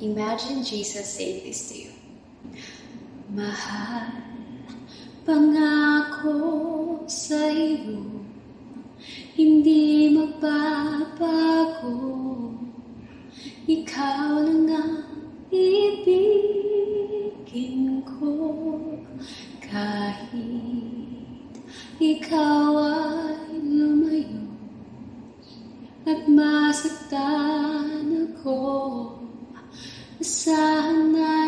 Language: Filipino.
Imagine Jesus saying this to you. Mahal, pangako sa iyo, hindi magbabago. Ikaw lang ang ibigin ko, kahit ikaw ay lumayo at masaktan ako. Asahan na